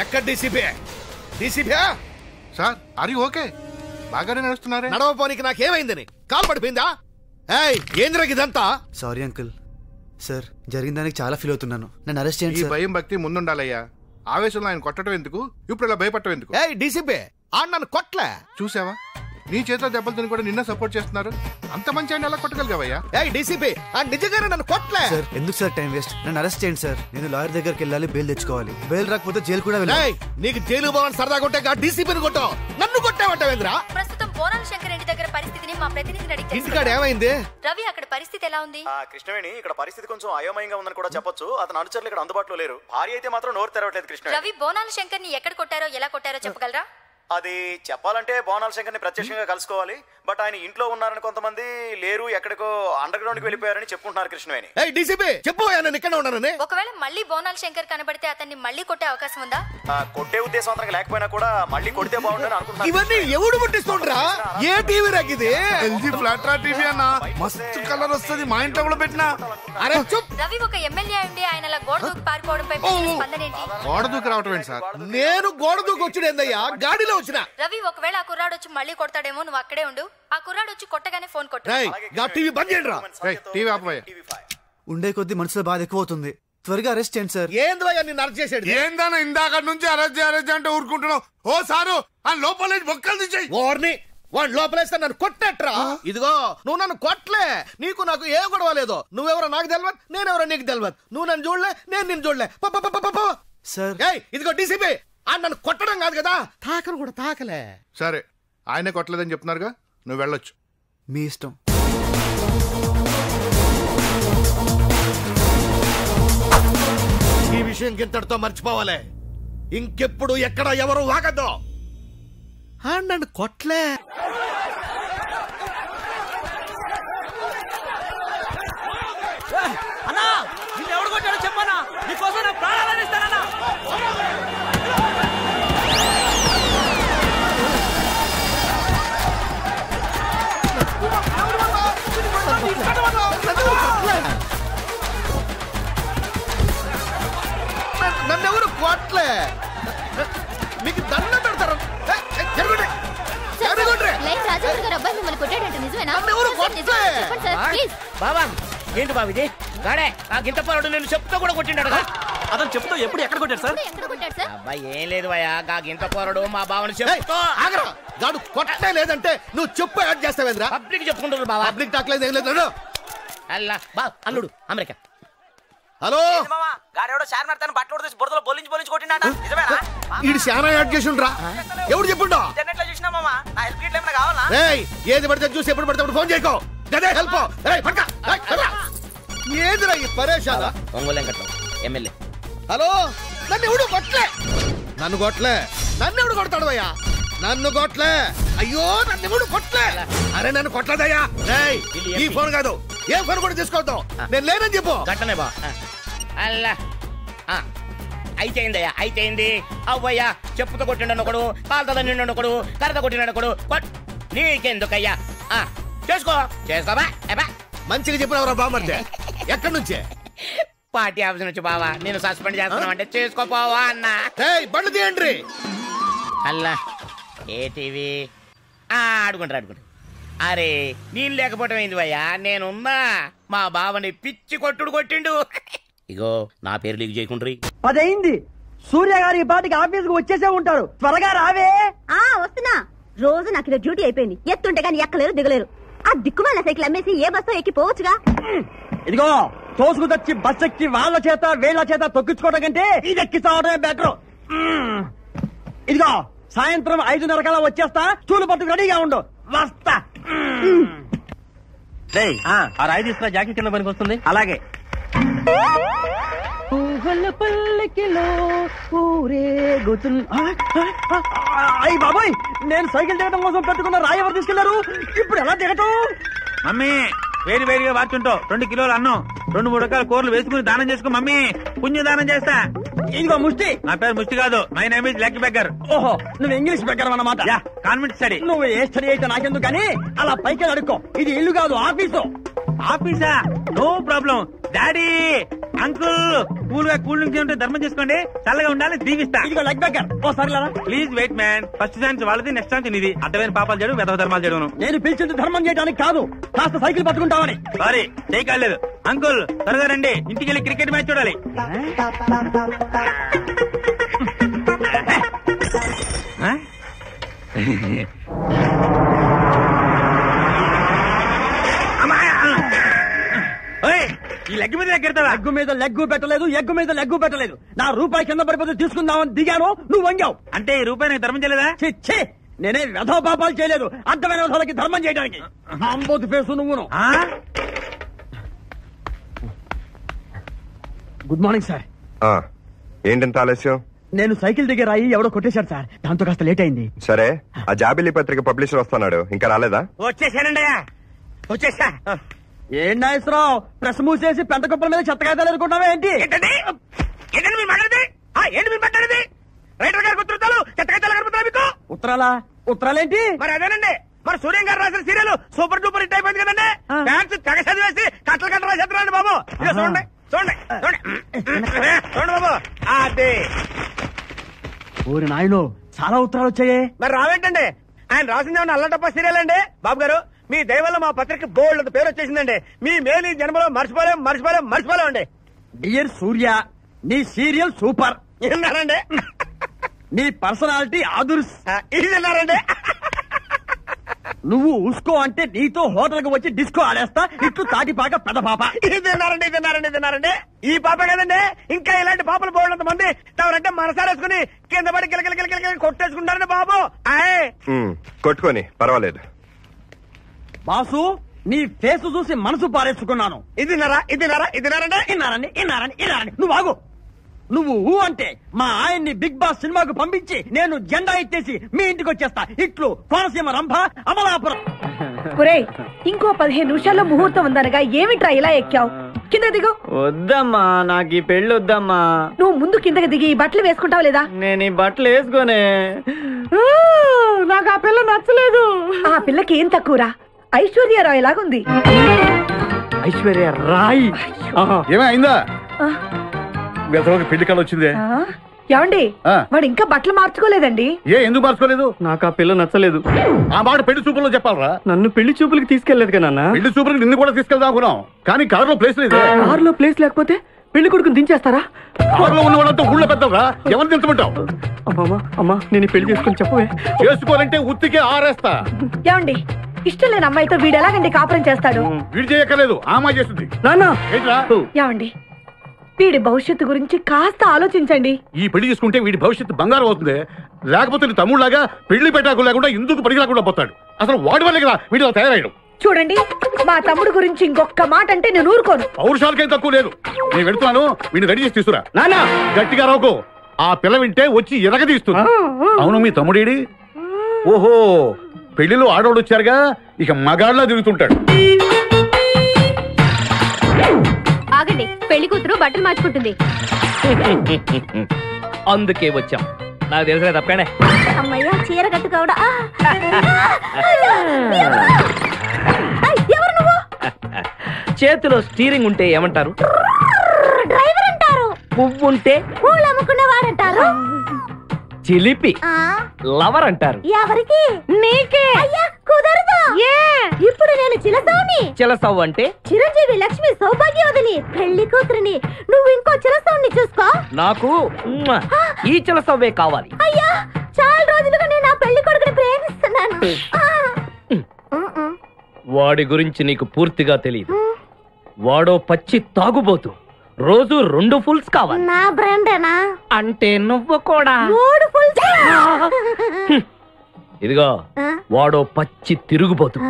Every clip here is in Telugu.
ఎక్కడ డీసీపీ? సార్ అది ఓకే, బాగానే నడుస్తున్నారే. నడవపోనికి నాకేమైందని కాలు పడిపోయిందా? ఏంద్రా ఇదంతా? Sorry uncle. సార్ జరిగిన దానికి చాలా ఫీల్ అవుతున్నాను. నన్ను అరెస్ట్ చేయండి. ఈ భయం భక్తి ముందుండాలయ్యా. ఆవేశంలో ఆయన కొట్టడం ఎందుకు, ఇప్పుడు ఇలా భయపడటం ఎందుకు? డీసీపీ నన్ను కొట్లే. చూసావా, నీ చేతిలో దెబ్బలు తిని కూడా నిన్న సపోర్ట్ చేస్తున్నారు. అంత మంచి ఆయన ఎలా కొట్టగలిగావయ్యా? డీసీపీ నిజంగానే నన్ను కొట్లే. సార్ ఎందుకు సార్ టైం వేస్ట్? నన్ను అరెస్ట్ చేయండి సార్. నేను లాయర్ దగ్గరికి వెళ్ళాలి, బెయిల్ తెచ్చుకోవాలి. బెయిల్ రాకపోతే జైలు కూడా వెళ్ళాలి. నీకు జైలు పోవాలని సరదా కొట్టే డీసీపీని కొట్టావు, నన్ను కొట్టావంటావేంద్రా? ప్రస్తుతం బోనాల శంకర్ ఇంటి దగ్గర పరిస్థితిని మా ప్రతినిధిని అడిగి ఇంటికాడ ఏమైంది? రవి, అక్కడ పరిస్థితి ఎలా ఉంది? కృష్ణవేణి, ఇక్కడ పరిస్థితి కొంచెం అయోమయంగా ఉందని కూడా చెప్పొచ్చు. అతని అనుచరులు ఇక్కడ అందుబాటులో లేరు. భార్య అయితే మాత్రం నోరు తెరవట్లేదు. కృష్ణ రవి, బోనాల శంకర్ ని ఎక్కడ కొట్టారో ఎలా కొట్టారో చెప్పగలరా? అది చెప్పాలంటే బోనాల శంకర్ని ప్రత్యక్షంగా కలుసుకోవాలి. బట్ ఆయన ఇంట్లో ఉన్నారని కొంతమంది, లేరు ఎక్కడికో అండర్ గ్రౌండ్ కి వెళ్ళిపోయారని చెప్పుకుంటున్నారు. కృష్ణవేణి డీసీపీ చెప్పు, ఇక్కడ ఉన్నానని. ఒకవేళ మళ్ళీ బోనాల శంకర్ కనబడితే అతన్ని మళ్ళీ కొట్టే అవకాశం ఉందా? కొట్టే ఉద్దేశం అతనికి లేకపోయినా కూడా మళ్ళీ కొడితే బాగుంటుంది అనుకుంటున్నాను. ఇవన్నీ ఎవడు పుట్టిస్తుండ్రా? ఏ టీవీ రాకిది? ఎల్జీ ఫ్లాట్ రా టీవీ అన్న, మస్తు కలర్ వస్తుంది. మా ఇంట్లో కూడా పెట్టినా. అరే చూప్. రవి ఒక ఎమ్మెల్యే ఉండి ఆయన గోడ దూకి పారిపోవడంపై స్పందన ఏంటి? గోడ దూకి రావటం ఏంటి సార్? నేను గోడ దూకి వచ్చుడేందయ్యా, గాడిలో వచ్చిన. రవి, ఒకవేళ ఆ కుర్రాడు వచ్చి మళ్ళీ కొడతాడేమో, నువ్వు అక్కడే ఉండు. ఆ కుర్రాడు వచ్చి కొట్టగానే ఫోన్ కొట్టు. టీవీ బంద్ చేయండి రా. టీవీ ఆపవయ్యా. ఉండే కొద్ది మనసులో బాధ ఎక్కువ అవుతుంది. త్వరగా అరెస్ట్ చేయండి సార్. ఏందయ్యా నిన్ను అరెస్ట్ చేసాడు? ఏందన్నా ఇందాక నుంచి అరెస్ట్ అంటే ఊరుకుంటున్నావు? ఓ సారు ఆ లోపల బొక్కలు తీసేయి. ఓర్ని వాడు లోపలేస్తే నన్ను కొట్టట్రా. ఇదిగో నువ్వు నన్ను కొట్టలే, నీకు నాకు ఏ గొడవ లేదు. నువ్వెవరో నాకు తెలియదు, నేనెవరో నీకు తెలియదు. నువ్వు నన్ను చూడలే, నేను నిన్ను చూడలే. సార్ ఇదిగో డీసీపీ నన్ను కొట్టడం కాదు కదా, తాకను కూడా తాకలే. సరే, ఆయనే కొట్టలేదని చెప్తున్నారుగా, నువ్వు వెళ్ళొచ్చు. మీ ఇష్టం. ఈ విషయం ఇంతటితో మర్చిపోవాలి. ఇంకెప్పుడు ఎక్కడ ఎవరు వాగద్దు. నన్ను కొట్లే. అన్నా, నిన్ను ఎవడు కొట్టాడో చెప్పనా? నీకోసం నా ప్రాణాలను ఇస్తానన్నా. నన్నెవరు కొట్లే, మీకు దండం పెడతారు. బాబా ఏంటి బాబు ఇది? గాడే ఆ గింతపారుడు నేను చెప్తా కూడా కొట్టిండాడు. అతను చెప్తా ఎప్పుడు ఎక్కడ కొట్టాడు సార్? అబ్బాయి ఏం లేదు భయ్యా, గా గింతపారుడు మా బావని చెప్తా. గాడు కొట్టే లేదంటే నువ్వు చెప్పు యాడ్ చేస్తావేంద్రా? పబ్లిక్ చెప్పుకుంటారు బాబా. పబ్లిక్ టాక్ లేదు, ఏం లేదు. అల్లా బా అల్లుడు అమెరికా. హలో, గాడెవడో చార్మినార్ తన బట్టలు తీసి బురదలో బొల్లించి కొట్టిండాట. నిజమేనా? ఈడు శానా యాడ్ చేసిండ్రా. ఎవడు చెప్పుండో? ఇంటర్నెట్ లో చూసినా మామా. నా హెల్ప్ కిట్ ఏమైనా కావాలా? ఏది పడితే చూసి ఎప్పుడు పడితే ఫోన్ చేయకో. గదే హెల్ప్. ఏదిరా ఈ పరేషాల? ఒంగోలు వెంకట్రావు ఎమ్మెల్యే. హలో, నన్ను ఎవడు కొట్లే. నన్ను కొట్లే. నన్ను ఎవడు కొడతాడు అయ్యా? నన్ను కొట్లే. అయ్యో, నన్ను ఎవడు కొట్లే. అరే నన్ను కొట్టలేదయ్యా. ఈ ఫోన్ కాదు, ఏ ఫోన్ కూడా తీసుకోవద్దాం. నేను లేనని చెప్పు. గట్టనే బా. అల్లా అయితేందయ్యా, అయితేంది. అవ్వయ్యా చెప్పుతో కొట్టిండు ఒకడు, కాలుతో నిండు ఒకడు, కర్రతో కొట్టినాడు ఒకడు. నీకెందుకయ్యా? చేసుకో చేసుకోబా. మంచిగా చెప్పినవరా బామర్దే? ఎక్కడి నుంచే? పార్టీ ఆఫీస్ నుంచి బావా. నేను సస్పెండ్ చేస్తున్నావు అంటే చేసుకోపోవా అన్న. బండ్లు తీయండి. అల్లా ఏ టీవీ ఆడుకుంటారు. అరే నేను లేకపోవటం ఏంది భయ్యా, నేనున్నా. మా బావని పిచ్చి కొట్టుడు కొట్టిండు. ఇగో నా పేరు లీక్ చేయకుండ్రి. 10 అయింది. సూర్య గారు ఈ పాటికి ఆఫీస్ కు వచ్చేసే ఉంటారు. త్వరగా రావే. వస్తున్నా. రోజు నాకు ఇలా డ్యూటీ అయిపోయింది. ఎత్తుంటే గానీ ఎక్కలేరు దిగలేరు. ఆ దిక్కుమాల సైకిల్ అమ్మేసి ఏ బస్తో ఎక్కి పోవచ్చుగా. ఇదిగో తోసుకు తెచ్చి బస్ ఎక్కి వాళ్ళ చేత వీళ్ళ చేత తొక్కించుకోవడం కంటే ఇది ఎక్కి చావడమే బెటర్. ఇదిగో సాయంత్రం 5:30 కల్లా వచ్చేస్తా. స్టూలు పట్టుకు రెడీగా ఉండు. వస్తా. ఆ రాయి తీసుకురా, జాకీ కింద పనికి వస్తుంది. అలాగే. అయ్యి బాబోయ్, నేను సైకిల్ దిగడం కోసం పెట్టుకున్న రాయి ఎవరు తీసుకెళ్లారు? ఇప్పుడు ఎలా దిగటం? మమ్మీ వేరు వేరుగా వార్చుంటావు. 2 కిలోలు అన్నం, 2-3 రకాల కూరలు వేసుకుని దానం చేసుకో మమ్మీ. పుణ్య దానం చేస్తా. ఇదిగో ముష్టి. నా పేరు ముష్టి కాదు, my name is leg beggar. ఓహో, నువ్వు ఇంగ్లీష్ బెగ్గర్ అన్నమాట. Convent study. నువ్వు ఏ స్టడీ అయితే నాకెందుకు కానీ అలా పైకి అడుక్కో. ఇది ఇల్లు కాదు, ఆఫీసు. ఆఫీసా? No problem. Daddy, uncle, cool గా కూల్ డ్రింక్స్ ఉంటే ధర్మం చేసుకోండి, చల్లగా ఉండాలి, దీవిస్తా. ఇదిగో లెగ్ బెగ్గర్. ఓ సరేలా, please wait man. First chance వాళ్ళది, నెక్స్ట్ ఛాన్స్ నీది. అడ్డమైన పాపాలు చేయడు, వెధవ ధర్మాలు చేయను. నేను పిలిచింది ధర్మం చేయడానికి కాదు, కాస్త సైకిల్ పట్టుకుంటావని. సారీ, చేయకాలేదు. అంకుల్ త్వరగా రండి, ఇంటికి వెళ్ళి క్రికెట్ మ్యాచ్ చూడాలి. ఈ లెగ్ మీద ఎగ్గెడతావా? లెగ్గు మీద లెగ్గు పెట్టలేదు, ఎగ్గు మీద లెగ్గు పెట్టలేదు. నా రూపాయి కింద పడిపోతే తీసుకుందామని దిగాను, నువ్వు వంగావు. అంటే ఈ రూపాయి నాకు ధర్మం చేయలేదా? ఛీ, నేనే వెధవ పాపాలు చేయలేదు, అర్థమైన వాళ్ళకి ధర్మం చేయడానికి. అంబోతు ఫేసు నువ్వును. Good morning sir. ఏంటంత ఆలస్యం? నేను సైకిల్ దగ్గర అయ్యి ఎవడో కొట్టేశాడు సార్, దాంతో కాస్త లేట్ అయింది. సరే, ఆ జాబిలీ పత్రిక పబ్లిషర్ వస్తున్నాడు, ఇంకా రాలేదా? వచ్చేసానండి, వచ్చేసా. ఏం నాగేశ్వరరావు, ప్రెస్ మూసేసి పెంట కుప్పల మీద చెత్తకాయతాలు ఎదుర్కొన్నావా ఏంటి? ఏంటండి మీరు మాట్లాడేది? ఏంటి మీరు మాట్లాడేది? రైటర్ గారికి ఉత్తరాలు, చెత్తకాయతాలు కలుపుతారా మీకు? ఉత్తరాలేంటి? మరి అదేనండి, మరి సూర్యం గారు రాసిన సీరియల్ సూపర్ డూపర్ హిట్ అయిపోయింది కదండి. ఫ్యాన్స్ తెగ చదివేసి కట్టలు రాసేస్తున్నారండి బాబు. చూడండి చూడండి చూడండి బాబు. అదే ఊరి నాయనో, చాలా ఉత్తరాలు వచ్చాయే. మరి రావేంటండి? ఆయన రాసింది ఏమన్నా అల్లటప్ప సీరియల్ అండి? బాబు గారు, మీ దయవల్ల మా పత్రిక బోల్డ్ అంత పేరు వచ్చేసిందండి. మీ మేలు జన్మలో మర్చిపోలేం అండి. డియర్ సూర్య, నీ సీరియల్ సూపర్. విన్నారండి? నీ పర్సనాలిటీ ఆదుర్స్. ఇది విన్నారండి? నువ్వు ఉస్కో అంటే నీతో హోటల్ కు వచ్చి డిస్కో ఆడేస్తా, ఇట్లు తాటిపాక పెద్ద పాప. ఇది తిన్నారండి. ఈ పాప కదండి, ఇంకా ఇలాంటి పాపలు పోయినంత మంది తమరంటే మనసారేసుకుని కింద పడి కిలకిల కొట్టేసుకుంటారండి బాబు. కొట్టుకొని పర్వాలేదు. బాసు, నీ ఫేస్ చూసి మనసు పారేసుకున్నాను. ఇది ఇన్నారండి. నువ్వు ఆగు. నువ్వు ఊ అంటే మా ఆయన్ని బిగ్ బాస్ సినిమాకు పంపించి నేను జెండా ఎత్తేసి మీ ఇంటికి వచ్చేస్తా. ఇట్లు కోనసీమ రంభ అమలాపురం. ఇంకో 15 నిమిషాల్లో ముహూర్తం ఉందనగా ఏమిట్రా ఇలా ఎక్కావు? కింద దిగు. వద్దమ్మా, నాకు ఈ పెళ్లి వద్దమ్మా. నువ్వు ముందు కిందకి దిగి ఈ బట్టలు వేసుకుంటావు లేదా? నేను ఈ బట్టలు వేసుకోనే. నాకు ఆ పిల్ల నచ్చలేదు. ఆ పిల్లకి ఏం తక్కువరా? ఐశ్వర్యరాయ్ లాగుంది. ఐశ్వర్యరాయ్ ఏమైందా? పెళ్లి కాలం వచ్చిందే. ఏమండి, వాడు ఇంకా బట్టలు మార్చుకోలేదండి. ఎందుకు మార్చుకోలేదు? నాకు ఆ పిల్ల నచ్చలేదు. ఆ మాట పెళ్లి చూపుల్లో చెప్పాలరా? నన్ను పెళ్లి చూపులకి తీసుకెళ్లేదు కదా నాన్న. పెళ్లి చూపులకి నిన్ను కూడా తీసుకెళ్దాం అనుకున్నాం, కానీ కారులో ప్లేస్ లేదు. కారులో ప్లేస్ లేకపోతే పెళ్లి కొడుకుని దించేస్తారా? కారులో ఉన్న వాళ్ళంతా ఊళ్ళో పెద్దవరా, ఎవరు దించమంటావు? అమ్మా, నేను పెళ్లి చేసుకుని చెప్పవే. చేసుకోవాలంటే ఉత్తికే ఆరేస్తా. ఏమండి, ఇష్టం లేని అమ్మాయితో వీడు ఎలాగండి కాపురం చేస్తాడు? వీడు చేయక్కర్లేదు, ఆ అమ్మాయి చేస్తుంది. ఏమండి, వీడి భవిష్యత్తు గురించి కాస్త ఆలోచించండి. ఈ పెళ్లి చేసుకుంటే వీడి భవిష్యత్తు బంగారం అవుతుంది. లేకపోతే నీ తమ్ముళ్లాగా పెళ్లి పెట్టాకు లేకుండా ఎందుకు పనికి రాకుండా పోతాడు. అసలు వాడి వల్లే కదా వీడిలో తయారయ్యాడు. చూడండి, మా తమ్ముడు గురించి ఇంకొక మాట అంటే నేను ఊరుకోను. పౌరుషాలకేం తక్కువ లేదు. నేను వెళ్తున్నాను, వీడిని రెడీ చేసి తీసుకురా. నానా గట్టిగా రావుకో, ఆ పిల్ల వింటే వచ్చి ఎరగదీస్తుంది. అవును, మీ తమ్ముడేడి? ఓహో, పెళ్లిలో ఆడవాడు వచ్చారుగా, ఇక మగాళ్ళ తిరుగుతుంటాడు. ఆగండి, పెళ్లి కూతురు బట్టలు మార్చుకుంటుంది. అందుకే వచ్చాం, నాకు తెలిసిన తప్పనే. అమ్మయ్య, చీర కట్టుకోవడా? ఎవరు నువ్వు? చేతిలో స్టీరింగ్ ఉంటే ఏమంటారు? డ్రైవర్ అంటారు. పువ్వు ఉంటే పూలు అమ్ముకునేవాడంటారు. చిలిపి లవర్ అంటారు. ఎవరికి? నీకే. అయ్యా కుదరదు. ఇప్పుడు నేను చిలసౌని. చిలసౌ అంటే చిరంజీవి లక్ష్మి సౌభాగ్యవతిని, పెళ్లి కూతురిని. నువ్వు ఇంకో చిలసౌని చూసుకో. నాకు ఈ చిలసవ్వే కావాలి. అయ్యా, చాలా రోజులుగా నేను ఆ పెళ్లి కొడుకుని ప్రేమిస్తున్నాను. వాడి గురించి నీకు పూర్తిగా తెలియదు. వాడో పచ్చి తాగుబోతు, రోజు 2 ఫుల్స్ కావాలి. నా బ్రాండేనా? అంటే నువ్వు కూడా 3 ఫుల్స్. ఇదిగో, వాడో పచ్చి తిరుగుబోతు,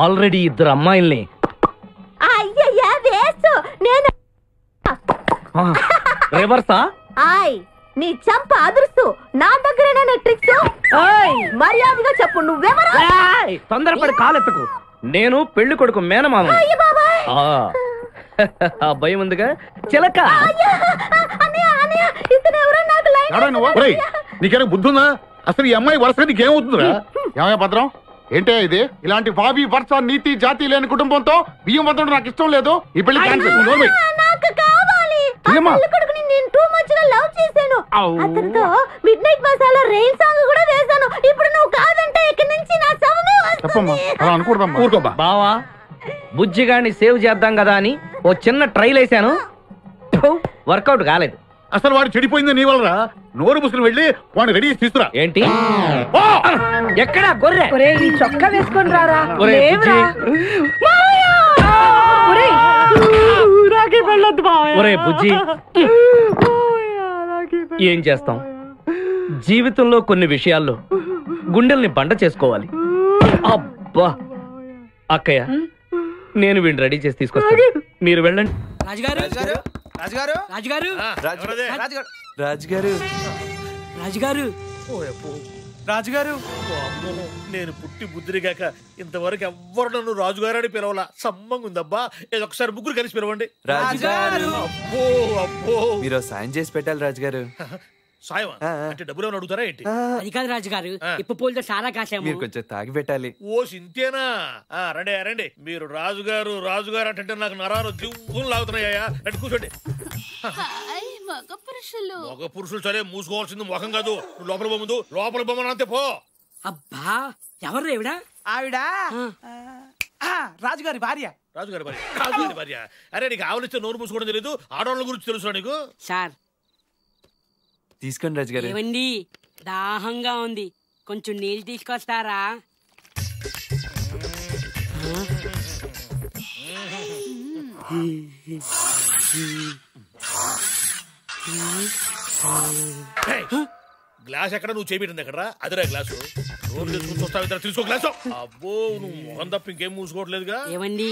ఆల్రెడీ 2 అమ్మాయిల్ని. అయ్యయ్యా, వేసు. నేను రివర్సా? ఆయ్, నీ చంప అదుర్సు. నా దగ్గరేనా ట్రిక్స్? మర్యాదగా చెప్పు, నువ్వెవరు? తొందరపడి కాలెత్తకు. నేను పెళ్లి కొడుకు మేనమామ. ఆ భయం ఉందిగా చిలక. ఇతను ఎవరో నాకు లైన్ ఎవరా నువ్వు? ఒరేయ్, నీకేనా బుద్ధి ఉందా? అసలు ఈ అమ్మాయి వరుసగా నీకేమవుతుందిరా? ఏమయ్య భద్రం, ఏంటే ఇది? ఇలాంటి బాబీ వరుస నీతి జాతి లేని కుటుంబంతో బియ్యం వద్దడం నాకు ఇష్టం లేదు. ఈ పెళ్లి క్యాన్సిల్. నాకు కావాలి. కొడుకుని నేను టూ మచ్ గా లవ్ చేశాను. అతనితో mid night masala rain song కూడా వేశాను. ఇప్పుడు నువ్వు కాదంటే ఇక్కడి నుంచి నా శవమే వస్తుంది. అలా అనుకూడదమ్మా. ఊరుకోబా. బావా, బుజ్జిగాడిని సేవ్ చేద్దాం కదా అని ఓ చిన్న ట్రైల్ వేసాను, వర్కౌట్ కాలేదు. అసలు వాడు చెడిపోయింది నీ వల్ల. నోరు ముసుకుని వెళ్ళి వాడిని రెడీ చేసి తీసుకురా. ఏంటి? ఎక్కడ గొర్రె? ఒరే ఈ చొక్కా వేసుకొని రారా. ఒరే బుజ్జి, ఏం చేస్తాం? జీవితంలో కొన్ని విషయాల్లో గుండెల్ని బండ చేసుకోవాలి. అబ్బా అక్కయ్య, నేను వీడిని రెడీ చేసి తీసుకొస్తాను, మీరు వెళ్ళండి. రాజుగారు రాజుగారు రాజుగారు రాజుగారు రాజుగారు రాజుగారు నేను పుట్టి బుద్ధిరిగాక ఇంతవరకు ఎవ్వరు నన్ను రాజుగారు అని పిలవలా. సమ్మంగా ఉందబ్బా. ఏదో ఒకసారి ముగ్గురు కలిసి పిలవండి. రాజుగారు అబ్బో అబ్బో, మీరు సాయం చేసి పెట్టాలి రాజుగారు. సాయం అంటే డబ్బులు ఏమైనా అడుగుతారా ఏంటి? అది కాదు రాజుగారు, ఇప్పు పూలతో సారా కాసాము, మీరు కొంచెం తాగి పెట్టాలి. ఓ సింతేనా? రండి రండి. మీరు రాజుగారు రాజుగారు అంటే నాకు నరాలు జివ్వులు లాగుతున్నాయ్యా. రండి కూర్చోండి. మగ పురుషులు సరే, మూసుకోవాల్సింది ముఖం కాదు. లోపల బొమ్మదు, లోపల బొమ్మను అంతే పో. అబ్బా ఎవరు ఏవిడా? ఆవిడ రాజుగారి భార్య. రాజుగారి భార్య? రాజుగారి భార్య? అరే నీకు ఆవలిస్తే నోరు మూసుకోవడం తెలియదు, ఆడవాళ్ళ గురించి తెలుసు నీకు? సార్ తీసుకోండి రాజుగారు. ఏమండి, దాహంగా ఉంది, కొంచెం నీళ్ళు తీసుకొస్తారా? గ్లాస్ ఎక్కడ? నువ్వు చేపెట్టింది ఎక్కడ? అదిరా గ్లాసు. రోజు తీసుకుని వస్తావు, తీసుకో గ్లాసు. అబ్బో, నువ్వు మొహం తప్ప ఇంకేం మూసుకోవట్లేదుగా. ఏమండి,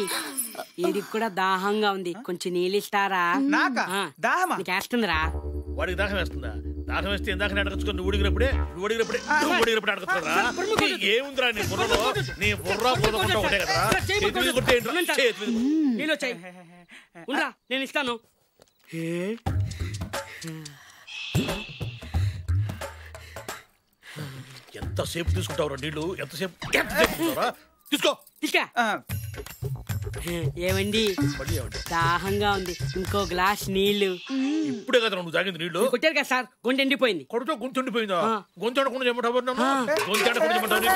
వీడికి కూడా దాహంగా ఉంది, కొంచెం నీళ్ళు ఇస్తారా? నీకేస్తుందిరా? వాడికి దాహం వేస్తుందా? దాహం వేస్తే ఇందాక అడగచ్చుకో. నువ్వు అడిగినప్పుడే అడగచ్చుకోరా. ఏముందిరా నీ బుర్రలో? నీ బుర్ర బుర్ర ఒకటే కదరా. నీళ్ళు వచ్చాయి, నేను ఇస్తాను. ఎంతసేపు తీసుకుంటావురా నీళ్లు? ఎంతసేపు తీసుకో. ఏమండి, దాహంగా ఉంది, ఇంకో గ్లాస్ నీళ్లు. ఇప్పుడే కదా నువ్వు తాగింది నీళ్లు? కొట్టారు కదా సార్, గొంతు ఎండిపోయింది. కొడుతో గొంతు ఎండిపోయిందా? గొంతు ఆడకుండా చెప్పమంటావు? గొంతు ఆడకుండా చెప్పమంటావు?